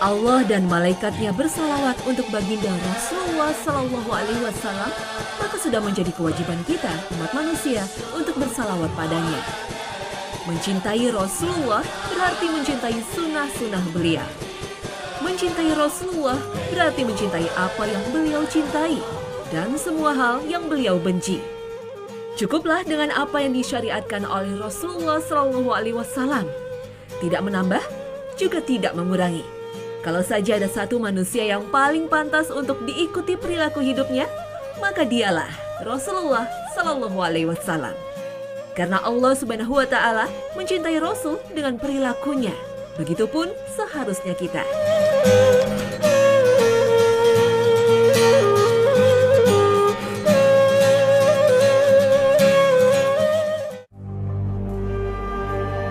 Allah dan malaikatnya bersalawat untuk baginda Rasulullah Sallallahu Alaihi Wasallam, maka sudah menjadi kewajiban kita umat manusia untuk bersalawat padanya. Mencintai Rasulullah berarti mencintai sunnah-sunnah beliau. Mencintai Rasulullah berarti mencintai apa yang beliau cintai dan semua hal yang beliau benci. Cukuplah dengan apa yang disyariatkan oleh Rasulullah Sallallahu Alaihi Wasallam, tidak menambah, juga tidak mengurangi. Kalau saja ada satu manusia yang paling pantas untuk diikuti perilaku hidupnya, maka dialah Rasulullah Sallallahu Alaihi Wasallam. Karena Allah Subhanahu Wa Taala mencintai Rasul dengan perilakunya, begitupun seharusnya kita.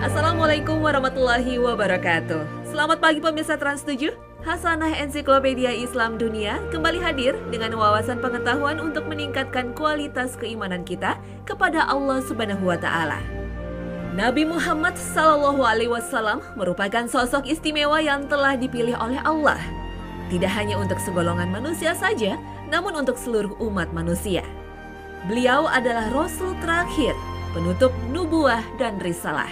Assalamualaikum warahmatullahi wabarakatuh. Selamat pagi pemirsa Trans 7. Hasanah Ensiklopedia Islam Dunia kembali hadir dengan wawasan pengetahuan untuk meningkatkan kualitas keimanan kita kepada Allah Subhanahu wa Ta'ala. Nabi Muhammad Sallallahu Alaihi Wasallam merupakan sosok istimewa yang telah dipilih oleh Allah. Tidak hanya untuk segolongan manusia saja, namun untuk seluruh umat manusia. Beliau adalah Rasul terakhir, penutup nubuah dan risalah.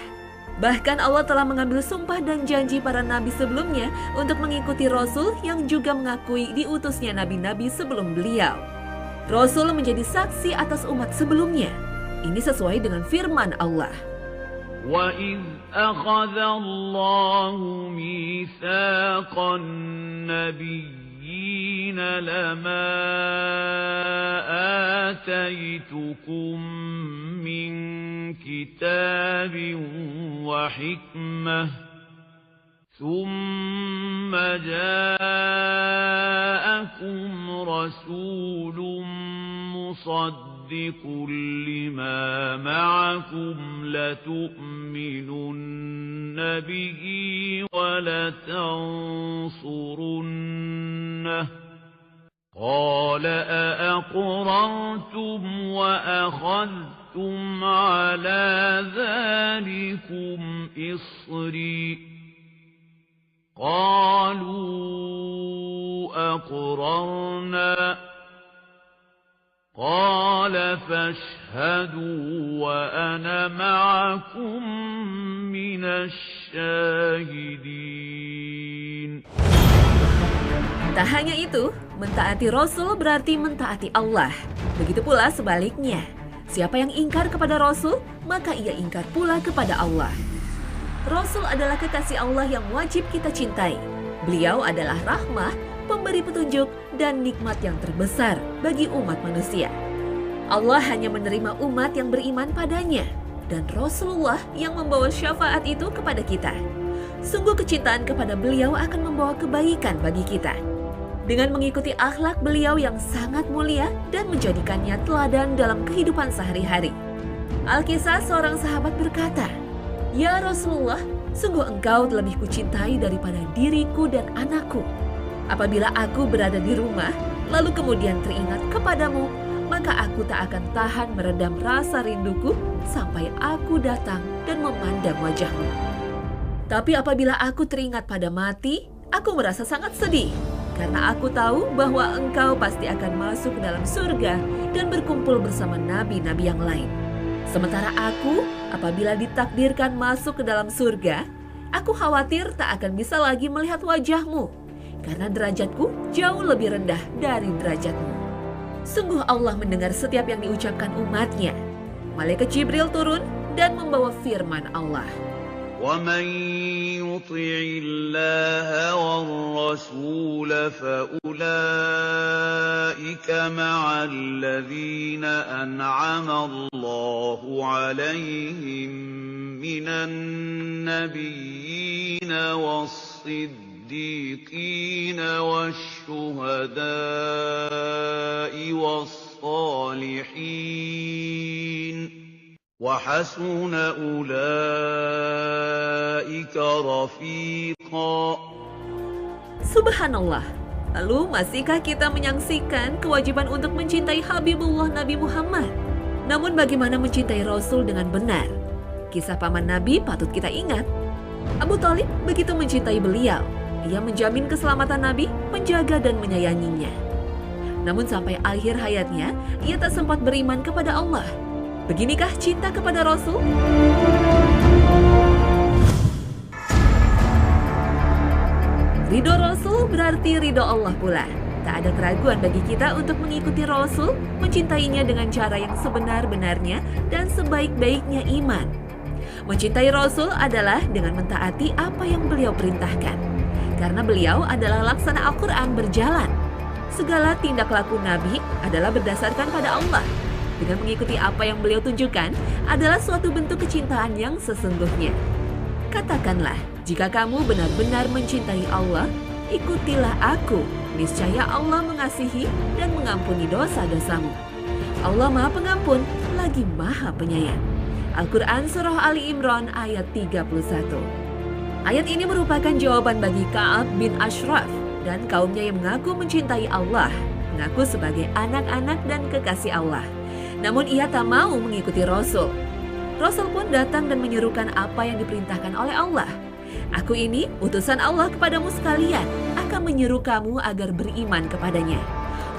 Bahkan Allah telah mengambil sumpah dan janji para nabi sebelumnya untuk mengikuti Rasul yang juga mengakui diutusnya nabi-nabi sebelum beliau. Rasul menjadi saksi atas umat sebelumnya. Ini sesuai dengan firman Allah. وَإِذْ أَخَذَ اللَّهُ مِيثَاقَ النَّبِيِّينَ لَمَا آتَيْتُكُم مِّن كِتَابٍ وَحِكْمَةٍ ثُمَّ جَاءَكُمْ رَسُولٌ مُصَدِّقٌ لِّمَا مَعَكُمْ لَتُؤْمِنُنَّ بِهِ وَلَتَنصُرُنَّهُ قَالَ أَأَقْرَرْتُمْ وَأَخَذْتُمْ عَلَى ذَلِكُمْ إِصْرِي قَالُوا أَقْرَرْنَا قَالَ فَاشْهَدُوا وَأَنَا مَعَكُمْ مِنَ الشَّاهِدِينَ. Tak hanya itu, mentaati Rasul berarti mentaati Allah. Begitu pula sebaliknya. Siapa yang ingkar kepada Rasul, maka ia ingkar pula kepada Allah. Rasul adalah kekasih Allah yang wajib kita cintai. Beliau adalah rahmah, pemberi petunjuk, dan nikmat yang terbesar bagi umat manusia. Allah hanya menerima umat yang beriman padanya, dan Rasulullah yang membawa syafaat itu kepada kita. Sungguh kecintaan kepada beliau akan membawa kebaikan bagi kita. Dengan mengikuti akhlak beliau yang sangat mulia dan menjadikannya teladan dalam kehidupan sehari-hari. Al-Kisah seorang sahabat berkata, "Ya Rasulullah, sungguh engkau lebih kucintai daripada diriku dan anakku. Apabila aku berada di rumah, lalu kemudian teringat kepadamu, maka aku tak akan tahan meredam rasa rinduku sampai aku datang dan memandang wajahmu. Tapi apabila aku teringat pada mati, aku merasa sangat sedih. Karena aku tahu bahwa engkau pasti akan masuk ke dalam surga dan berkumpul bersama nabi-nabi yang lain. Sementara aku, apabila ditakdirkan masuk ke dalam surga, aku khawatir tak akan bisa lagi melihat wajahmu, karena derajatku jauh lebih rendah dari derajatmu." Sungguh Allah mendengar setiap yang diucapkan umatnya. Malaikat Jibril turun dan membawa firman Allah. وَمَن يُطِعِ اللَّهَ وَالرَّسُولَ فَأُولَٰئِكَ مَعَ الَّذِينَ أَنْعَمَ اللَّهُ عَلَيْهِم مِّنَ النَّبِيِّينَ وَالصِّدِّيقِينَ وَالشُّهَدَاءِ وَالصَّالِحِينَ وَحَسُنَ أُولَٰئِكَ رَفِيقًا. Subhanallah. Lalu masihkah kita menyaksikan kewajiban untuk mencintai Habibullah Nabi Muhammad? Namun bagaimana mencintai Rasul dengan benar? Kisah paman Nabi patut kita ingat. Abu Thalib begitu mencintai beliau, Ia menjamin keselamatan Nabi, menjaga dan menyayanginya. Namun sampai akhir hayatnya, ia tak sempat beriman kepada Allah. Beginikah cinta kepada Rasul? Ridho Rasul berarti ridho Allah pula. Tak ada keraguan bagi kita untuk mengikuti Rasul, mencintainya dengan cara yang sebenar-benarnya dan sebaik-baiknya iman. Mencintai Rasul adalah dengan mentaati apa yang beliau perintahkan. Karena beliau adalah laksana Al-Quran berjalan. Segala tindak laku Nabi adalah berdasarkan pada Allah. Dengan mengikuti apa yang beliau tunjukkan adalah suatu bentuk kecintaan yang sesungguhnya. Katakanlah, jika kamu benar-benar mencintai Allah, ikutilah aku. Niscaya Allah mengasihi dan mengampuni dosa-dosamu. Allah Maha Pengampun, lagi Maha Penyayang. Al-Quran Surah Ali Imran ayat 31. Ayat ini merupakan jawaban bagi Ka'ab bin Ashraf dan kaumnya yang mengaku mencintai Allah, mengaku sebagai anak-anak dan kekasih Allah. Namun ia tak mau mengikuti Rasul. Rasul pun datang dan menyerukan apa yang diperintahkan oleh Allah. Aku ini utusan Allah kepadamu sekalian, akan menyeru kamu agar beriman kepadanya.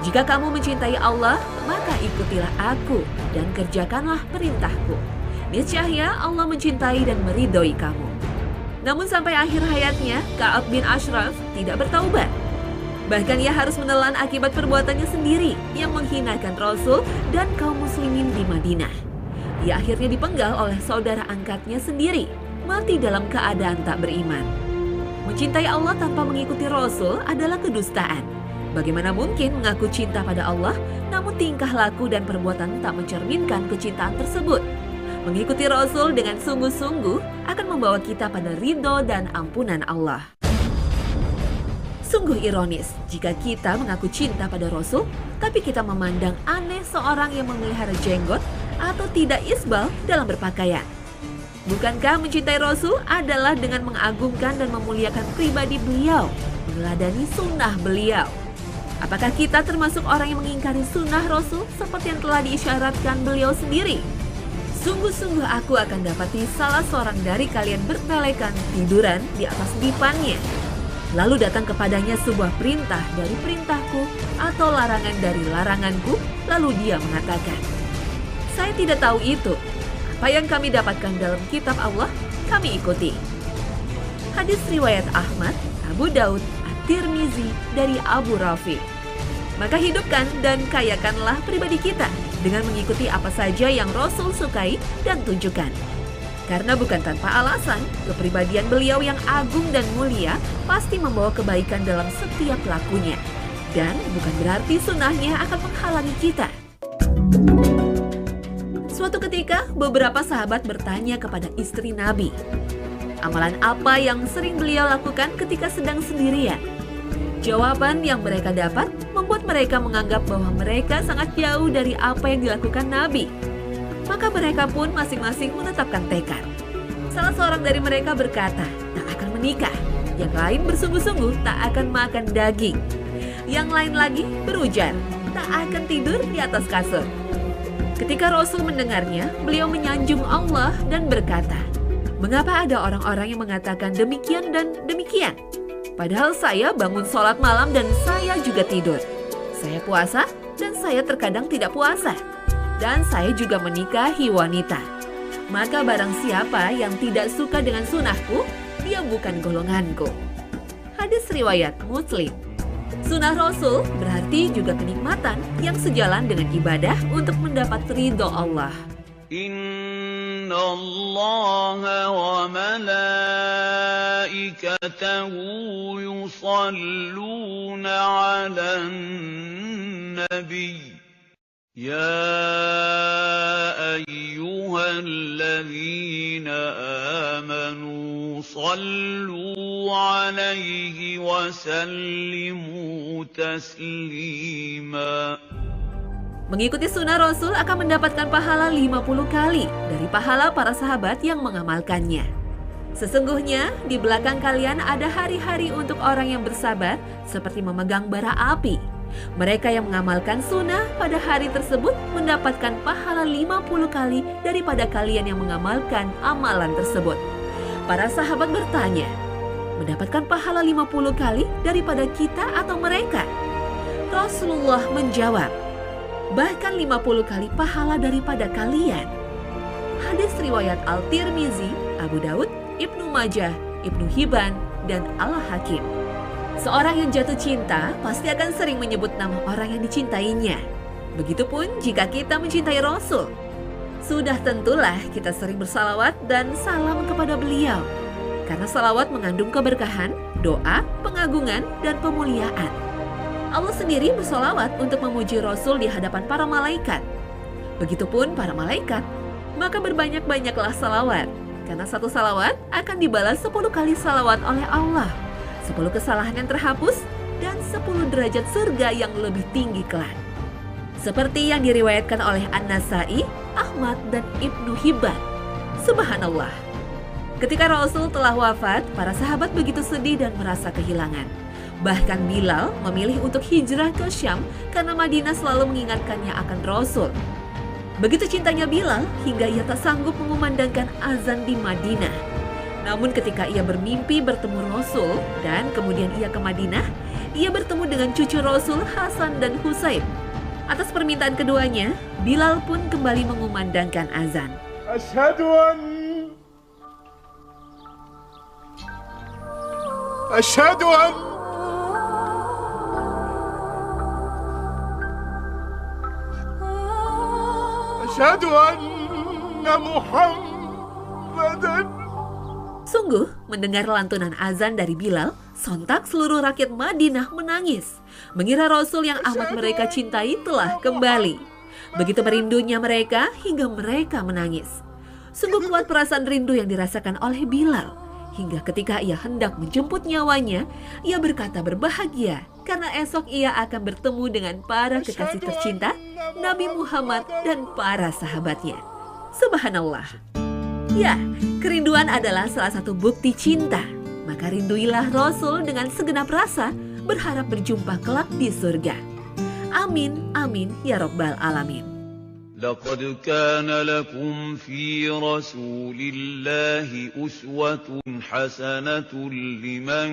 Jika kamu mencintai Allah, maka ikutilah aku dan kerjakanlah perintahku. Niscaya Allah mencintai dan meridhoi kamu. Namun sampai akhir hayatnya, Ka'ab bin Ashraf tidak bertaubat. Bahkan ia harus menelan akibat perbuatannya sendiri yang menghinakan Rasul dan kaum muslimin di Madinah. Ia akhirnya dipenggal oleh saudara angkatnya sendiri, mati dalam keadaan tak beriman. Mencintai Allah tanpa mengikuti Rasul adalah kedustaan. Bagaimana mungkin mengaku cinta pada Allah, namun tingkah laku dan perbuatan tak mencerminkan kecintaan tersebut? Mengikuti Rasul dengan sungguh-sungguh akan membawa kita pada ridho dan ampunan Allah. Sungguh ironis jika kita mengaku cinta pada Rasul, tapi kita memandang aneh seorang yang memelihara jenggot atau tidak isbal dalam berpakaian. Bukankah mencintai Rasul adalah dengan mengagungkan dan memuliakan pribadi beliau, meneladani sunnah beliau? Apakah kita termasuk orang yang mengingkari sunnah Rasul seperti yang telah diisyaratkan beliau sendiri? Sungguh-sungguh aku akan dapati salah seorang dari kalian bertelekan tiduran di atas dipannya. Lalu datang kepadanya sebuah perintah dari perintahku atau larangan dari laranganku, lalu dia mengatakan, saya tidak tahu itu. Apa yang kami dapatkan dalam kitab Allah, kami ikuti. Hadis riwayat Ahmad, Abu Daud, At-Tirmizi dari Abu Rafi. Maka hidupkan dan kayakanlah pribadi kita dengan mengikuti apa saja yang Rasul sukai dan tunjukkan. Karena bukan tanpa alasan, kepribadian beliau yang agung dan mulia pasti membawa kebaikan dalam setiap lakunya. Dan bukan berarti sunnahnya akan menghalangi kita. Suatu ketika, beberapa sahabat bertanya kepada istri Nabi, amalan apa yang sering beliau lakukan ketika sedang sendirian? Jawaban yang mereka dapat membuat mereka menganggap bahwa mereka sangat jauh dari apa yang dilakukan Nabi. Maka mereka pun masing-masing menetapkan tekad. Salah seorang dari mereka berkata, tak akan menikah. Yang lain bersungguh-sungguh tak akan makan daging. Yang lain lagi berujar, tak akan tidur di atas kasur. Ketika Rasul mendengarnya, beliau menyanjung Allah dan berkata, mengapa ada orang-orang yang mengatakan demikian dan demikian? Padahal saya bangun sholat malam dan saya juga tidur. Saya puasa dan saya terkadang tidak puasa. Dan saya juga menikahi wanita. Maka barang siapa yang tidak suka dengan sunahku, dia bukan golonganku. Hadis riwayat Muslim. Sunnah Rasul berarti juga kenikmatan yang sejalan dengan ibadah untuk mendapat ridho Allah. Inna Allah wa malaikatahu yusalluna 'alan nabiy. Ya ayyuhalladzina amanu sallu 'alaihi wa sallimu taslima. Mengikuti sunnah Rasul akan mendapatkan pahala 50 kali dari pahala para sahabat yang mengamalkannya. Sesungguhnya di belakang kalian ada hari-hari untuk orang yang bersabar seperti memegang bara api. Mereka yang mengamalkan sunnah pada hari tersebut mendapatkan pahala 50 kali daripada kalian yang mengamalkan amalan tersebut. Para sahabat bertanya, mendapatkan pahala 50 kali daripada kita atau mereka? Rasulullah menjawab, bahkan 50 kali pahala daripada kalian. Hadis riwayat Al-Tirmizi, Abu Daud, Ibnu Majah, Ibnu Hibban, dan Al-Hakim. Seorang yang jatuh cinta pasti akan sering menyebut nama orang yang dicintainya. Begitupun jika kita mencintai Rasul. Sudah tentulah kita sering bersalawat dan salam kepada beliau. Karena salawat mengandung keberkahan, doa, pengagungan, dan pemuliaan. Allah sendiri bersalawat untuk memuji Rasul di hadapan para malaikat. Begitupun para malaikat, maka berbanyak-banyaklah salawat. Karena satu salawat akan dibalas 10 kali salawat oleh Allah. 10 kesalahan yang terhapus dan 10 derajat surga yang lebih tinggi kelak. Seperti yang diriwayatkan oleh An-Nasai, Ahmad, dan Ibnu Hibban. Subhanallah. Ketika Rasul telah wafat, para sahabat begitu sedih dan merasa kehilangan. Bahkan Bilal memilih untuk hijrah ke Syam karena Madinah selalu mengingatkannya akan Rasul. Begitu cintanya Bilal hingga ia tak sanggup mengumandangkan azan di Madinah. Namun ketika ia bermimpi bertemu Rasul dan kemudian ia ke Madinah, ia bertemu dengan cucu Rasul Hasan dan Husain. Atas permintaan keduanya, Bilal pun kembali mengumandangkan azan. Asyhadu anna Muhammadan. Sungguh, mendengar lantunan azan dari Bilal, sontak seluruh rakyat Madinah menangis. Mengira Rasul yang amat mereka cintai telah kembali. Begitu merindunya mereka hingga mereka menangis. Sungguh kuat perasaan rindu yang dirasakan oleh Bilal. Hingga ketika ia hendak menjemput nyawanya, ia berkata berbahagia karena esok ia akan bertemu dengan para kekasih tercinta, Nabi Muhammad dan para sahabatnya. Subhanallah. Ya, kerinduan adalah salah satu bukti cinta. Maka rinduilah Rasul dengan segenap rasa, berharap berjumpa kelak di surga. Amin, amin, ya Rabbal Alamin. لقد كان لكم في رسول الله أسوة حسنة لمن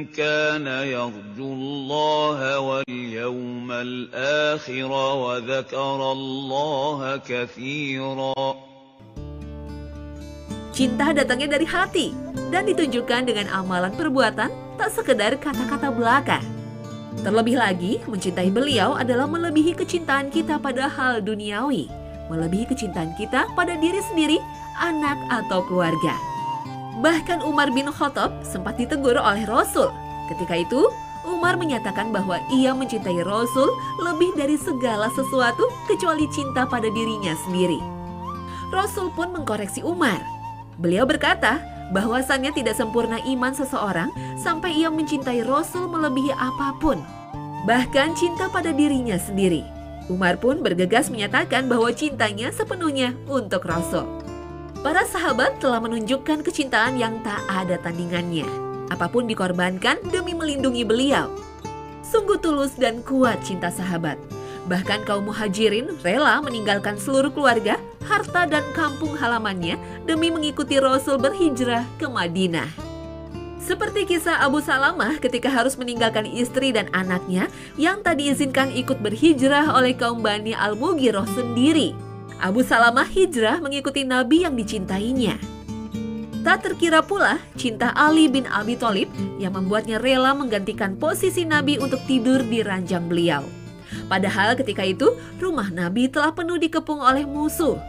كان يرجو الله واليوم الآخر وذكر الله كثيرا. Cinta datangnya dari hati dan ditunjukkan dengan amalan perbuatan, tak sekedar kata-kata belaka. Terlebih lagi, mencintai beliau adalah melebihi kecintaan kita pada hal duniawi, melebihi kecintaan kita pada diri sendiri, anak atau keluarga. Bahkan Umar bin Khattab sempat ditegur oleh Rasul. Ketika itu, Umar menyatakan bahwa ia mencintai Rasul lebih dari segala sesuatu kecuali cinta pada dirinya sendiri. Rasul pun mengkoreksi Umar. Beliau berkata, bahwasannya tidak sempurna iman seseorang sampai ia mencintai Rasul melebihi apapun, bahkan cinta pada dirinya sendiri. Umar pun bergegas menyatakan bahwa cintanya sepenuhnya untuk Rasul. Para sahabat telah menunjukkan kecintaan yang tak ada tandingannya. Apapun dikorbankan demi melindungi beliau. Sungguh tulus dan kuat cinta sahabat. Bahkan kaum muhajirin rela meninggalkan seluruh keluarga, harta dan kampung halamannya demi mengikuti Rasul berhijrah ke Madinah. Seperti kisah Abu Salamah ketika harus meninggalkan istri dan anaknya yang tak diizinkan ikut berhijrah oleh kaum Bani Al-Mughirah sendiri. Abu Salamah hijrah mengikuti Nabi yang dicintainya. Tak terkira pula cinta Ali bin Abi Thalib yang membuatnya rela menggantikan posisi Nabi untuk tidur di ranjang beliau. Padahal ketika itu rumah Nabi telah penuh dikepung oleh musuh.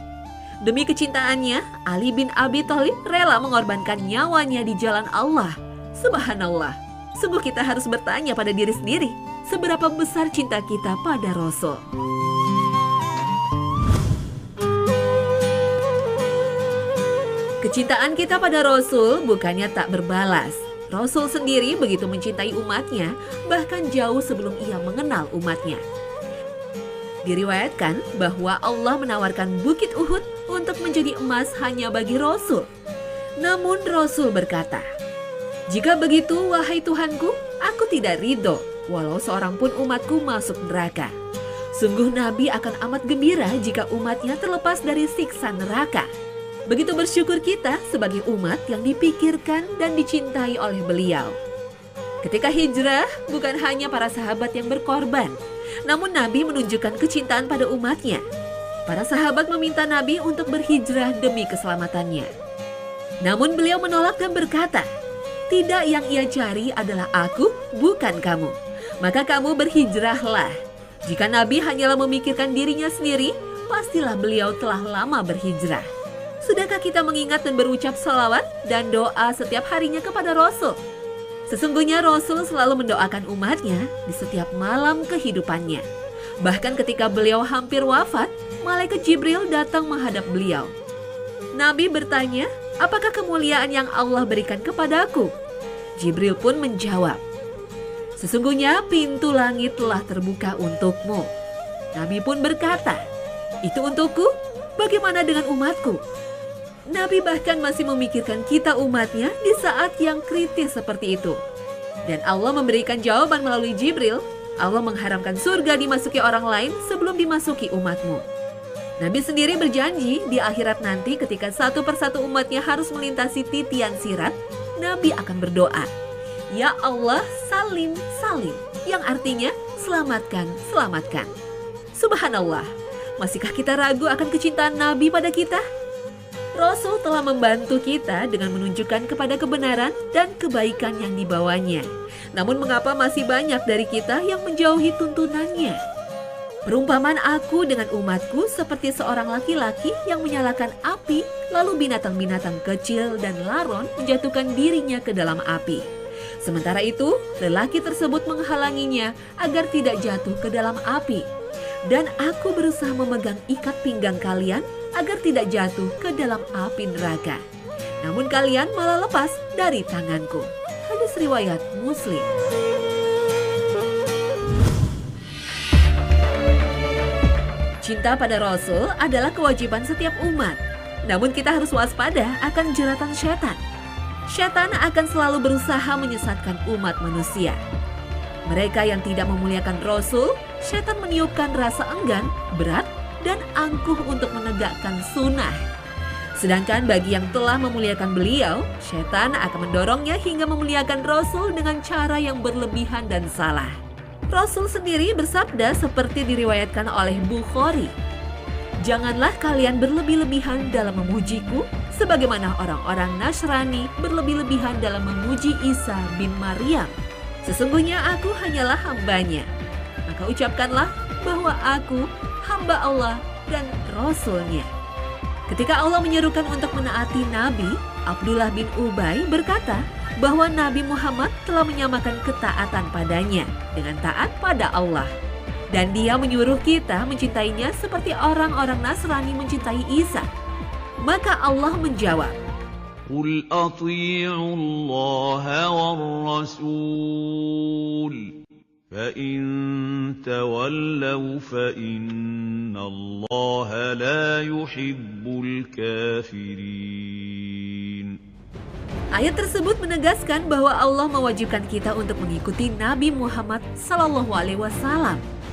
Demi kecintaannya, Ali bin Abi Thalib rela mengorbankan nyawanya di jalan Allah. Subhanallah. Sungguh kita harus bertanya pada diri sendiri, seberapa besar cinta kita pada Rasul. Kecintaan kita pada Rasul bukannya tak berbalas. Rasul sendiri begitu mencintai umatnya, bahkan jauh sebelum ia mengenal umatnya. Diriwayatkan bahwa Allah menawarkan Bukit Uhud untuk menjadi emas hanya bagi Rasul. Namun Rasul berkata, "Jika begitu, wahai Tuhanku, aku tidak ridho, walau seorang pun umatku masuk neraka. Sungguh Nabi akan amat gembira jika umatnya terlepas dari siksa neraka." Begitu bersyukur kita sebagai umat yang dipikirkan dan dicintai oleh beliau. Ketika hijrah, bukan hanya para sahabat yang berkorban, namun Nabi menunjukkan kecintaan pada umatnya. Para sahabat meminta Nabi untuk berhijrah demi keselamatannya. Namun beliau menolak dan berkata, "Tidak, yang ia cari adalah aku, bukan kamu. Maka kamu berhijrahlah." Jika Nabi hanyalah memikirkan dirinya sendiri, pastilah beliau telah lama berhijrah. Sudahkah kita mengingat dan berucap salawat dan doa setiap harinya kepada Rasul? Sesungguhnya Rasul selalu mendoakan umatnya di setiap malam kehidupannya. Bahkan ketika beliau hampir wafat, malaikat Jibril datang menghadap beliau. Nabi bertanya, "Apakah kemuliaan yang Allah berikan kepadaku?" Jibril pun menjawab, "Sesungguhnya pintu langit telah terbuka untukmu." Nabi pun berkata, "Itu untukku? Bagaimana dengan umatku?" Nabi bahkan masih memikirkan kita umatnya di saat yang kritis seperti itu. Dan Allah memberikan jawaban melalui Jibril. Allah mengharamkan surga dimasuki orang lain sebelum dimasuki umatmu. Nabi sendiri berjanji di akhirat nanti ketika satu persatu umatnya harus melintasi titian sirat, Nabi akan berdoa, "Ya Allah, salim, salim," yang artinya selamatkan, selamatkan. Subhanallah, masihkah kita ragu akan kecintaan Nabi pada kita? Rasul telah membantu kita dengan menunjukkan kepada kebenaran dan kebaikan yang dibawanya. Namun mengapa masih banyak dari kita yang menjauhi tuntunannya? Perumpamaan aku dengan umatku seperti seorang laki-laki yang menyalakan api, lalu binatang-binatang kecil dan laron menjatuhkan dirinya ke dalam api. Sementara itu, lelaki tersebut menghalanginya agar tidak jatuh ke dalam api. Dan aku berusaha memegang ikat pinggang kalian agar tidak jatuh ke dalam api neraka. Namun kalian malah lepas dari tanganku. Hadis riwayat Muslim. Cinta pada Rasul adalah kewajiban setiap umat. Namun kita harus waspada akan jeratan syaitan. Syaitan akan selalu berusaha menyesatkan umat manusia. Mereka yang tidak memuliakan Rasul, syaitan meniupkan rasa enggan, berat, dan angkuh untuk menegakkan sunnah. Sedangkan bagi yang telah memuliakan beliau, syaitan akan mendorongnya hingga memuliakan Rasul dengan cara yang berlebihan dan salah. Rasul sendiri bersabda seperti diriwayatkan oleh Bukhari, "Janganlah kalian berlebih-lebihan dalam memujiku, sebagaimana orang-orang Nasrani berlebih-lebihan dalam memuji Isa bin Maryam. Sesungguhnya aku hanyalah hambanya. Maka ucapkanlah bahwa aku hamba Allah dan Rasul-Nya." Ketika Allah menyerukan untuk menaati Nabi, Abdullah bin Ubay berkata bahwa Nabi Muhammad telah menyamakan ketaatan padanya dengan taat pada Allah. Dan dia menyuruh kita mencintainya seperti orang-orang Nasrani mencintai Isa. Maka Allah menjawab, قُلْ أَطِيعُوا اللَّهَ وَالرَّسُولَ فَإِن تَوَلَّوْا فَإِنَّ اللَّهَ لَا يُحِبُّ الْكَافِرِينَ. Ayat tersebut menegaskan bahwa Allah mewajibkan kita untuk mengikuti Nabi Muhammad SAW,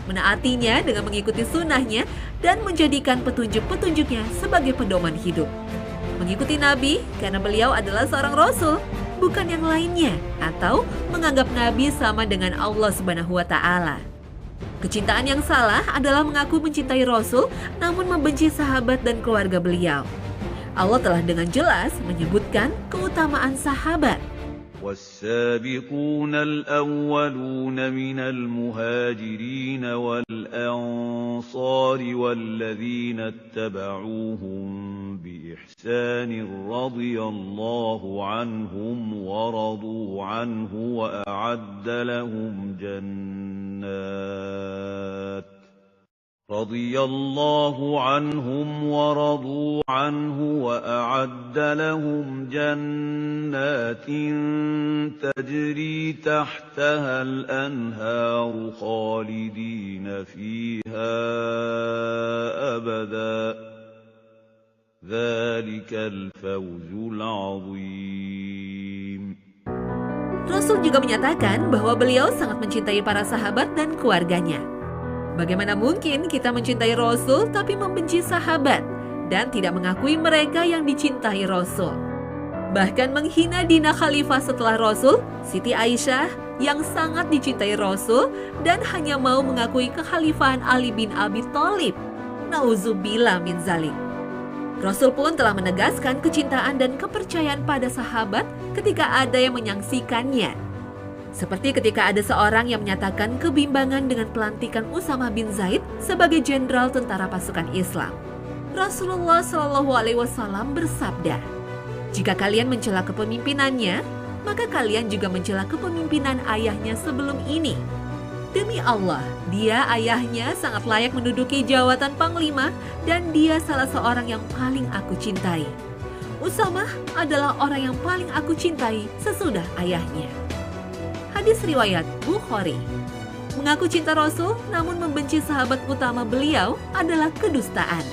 menaatinya dengan mengikuti sunnahnya dan menjadikan petunjuk-petunjuknya sebagai pedoman hidup. Mengikuti Nabi karena beliau adalah seorang Rasul, bukan yang lainnya, atau menganggap Nabi sama dengan Allah Subhanahu wa Ta'ala. Kecintaan yang salah adalah mengaku mencintai Rasul namun membenci sahabat dan keluarga beliau. Allah telah dengan jelas menyebutkan keutamaan sahabat. والسابقون الأولون من المهاجرين والأنصار والذين اتبعوهم بإحسان رضي الله عنهم ورضوا عنه وأعد لهم جنات رضي الله عنهم ورضوا عنه وأعد لهم جنات تجري تحتها الأنهار خالدين فيها أبدا ذلك الفوز العظيم. Rasul juga menyatakan bahwa beliau sangat mencintai para sahabat dan keluarganya. Bagaimana mungkin kita mencintai Rasul tapi membenci sahabat dan tidak mengakui mereka yang dicintai Rasul. Bahkan menghina Dina Khalifah setelah Rasul, Siti Aisyah yang sangat dicintai Rasul dan hanya mau mengakui kekhalifahan Ali bin Abi Thalib. Nauzubillah min zalik. Rasul pun telah menegaskan kecintaan dan kepercayaan pada sahabat ketika ada yang menyaksikannya. Seperti ketika ada seorang yang menyatakan kebimbangan dengan pelantikan Usama bin Zaid sebagai jenderal tentara pasukan Islam. Rasulullah SAW bersabda, "Jika kalian mencela kepemimpinannya, maka kalian juga mencela kepemimpinan ayahnya sebelum ini. Demi Allah, dia ayahnya sangat layak menduduki jawatan panglima dan dia salah seorang yang paling aku cintai. Usamah adalah orang yang paling aku cintai sesudah ayahnya." Hadis riwayat Bukhari. Mengaku cinta Rasul namun membenci sahabat utama beliau adalah kedustaan.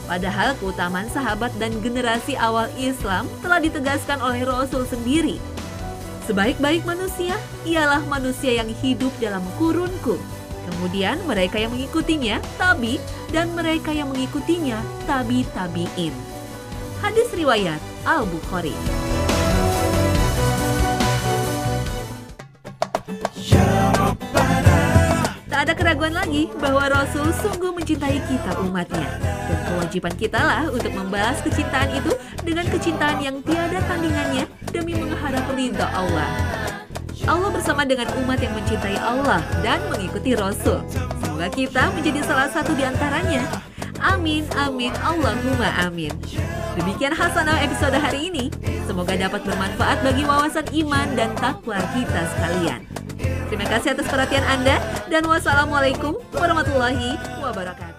Padahal keutamaan sahabat dan generasi awal Islam telah ditegaskan oleh Rasul sendiri. Sebaik-baik manusia ialah manusia yang hidup dalam kurunku. Kemudian mereka yang mengikutinya, tabi, dan mereka yang mengikutinya, tabi-tabiin. Hadis riwayat Al-Bukhari. Tak ada keraguan lagi bahwa Rasul sungguh mencintai kita umatnya. Dan kewajiban kita lah untuk membalas kecintaan itu dengan kecintaan yang tiada tandingannya demi mengharap ridha Allah. Allah bersama dengan umat yang mencintai Allah dan mengikuti Rasul. Semoga kita menjadi salah satu di antaranya. Amin, amin, Allahumma amin. Demikian Hasanah episode hari ini. Semoga dapat bermanfaat bagi wawasan iman dan takwa kita sekalian. Terima kasih atas perhatian Anda dan wassalamualaikum warahmatullahi wabarakatuh.